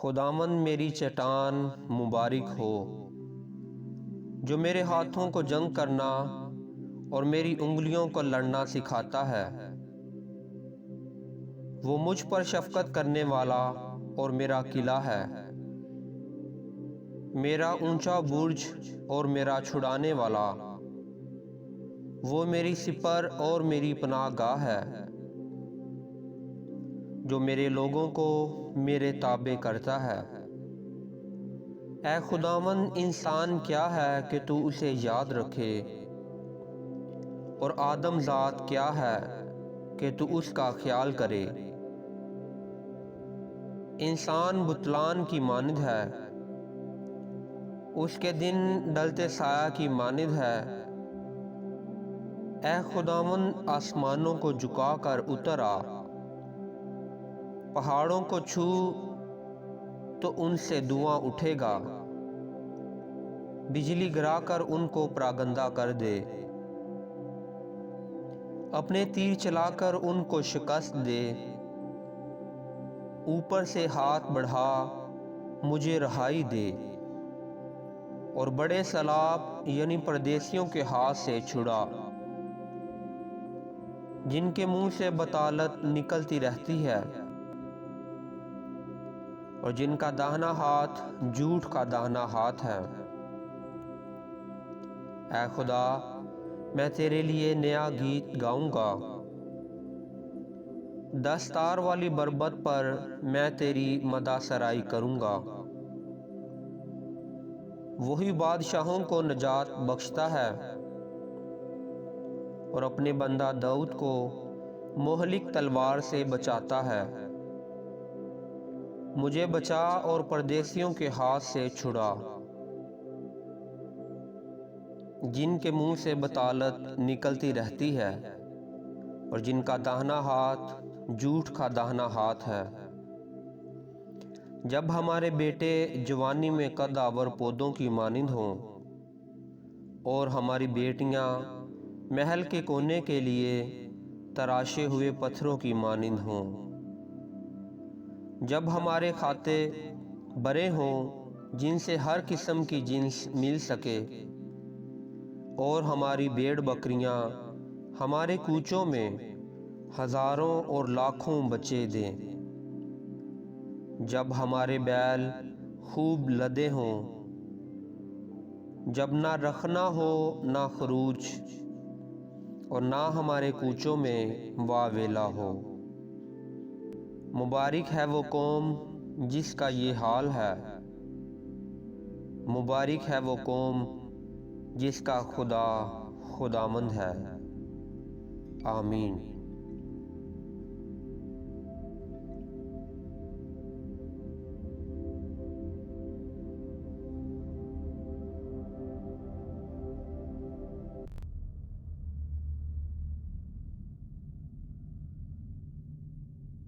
खुदावंद मेरी चट्टान मुबारक हो, जो मेरे हाथों को जंग करना और मेरी उंगलियों को लड़ना सिखाता है। वो मुझ पर शफकत करने वाला और मेरा किला है, मेरा ऊंचा बुर्ज और मेरा छुड़ाने वाला। वो मेरी सिपर और मेरी पनाहगाह है, जो मेरे लोगों को मेरे ताबे करता है। ऐ खुदावंद, इंसान क्या है कि तू उसे याद रखे, और आदम ज़ात क्या है कि तू उसका ख्याल करे। इंसान बुतलान की मानिद है, उसके दिन डलते साया की मानिद है। ऐ खुदावंद, आसमानों को झुका कर उतर आ, पहाड़ों को छू तो उनसे धुआं उठेगा। बिजली गिराकर उनको परागंदा कर दे, अपने तीर चलाकर उनको शिकस्त दे। ऊपर से हाथ बढ़ा मुझे रहाई दे, और बड़े सैलाब यानी परदेसियों के हाथ से छुड़ा, जिनके मुंह से बतालत निकलती रहती है और जिनका दाहिना हाथ झूठ का दाहिना हाथ है। ऐ खुदा, मैं तेरे लिए नया गीत गाऊंगा, दस्तार वाली बरबत पर मैं तेरी मदा सराई करूंगा। वही बादशाहों को नजात बख्शता है और अपने बंदा दाऊद को मोहलिक तलवार से बचाता है। मुझे बचा और परदेसियों के हाथ से छुड़ा, जिनके मुंह से बतालत निकलती रहती है और जिनका दाहिना हाथ झूठ का दाहिना हाथ है। जब हमारे बेटे जवानी में कदावर पौधों की मानिंद हों और हमारी बेटियां महल के कोने के लिए तराशे हुए पत्थरों की मानिंद हों। जब हमारे खाते बड़े हों जिनसे हर किस्म की जिन्स मिल सके, और हमारी भेड़ बकरियां हमारे कूचों में हजारों और लाखों बच्चे दें। जब हमारे बैल खूब लदे हों, जब ना रखना हो ना खरूच, और ना हमारे कूचों में वावेला हो। मुबारक है वो कौम जिसका ये हाल है, मुबारक है वो कौम जिसका खुदा खुदावंद है। आमीन।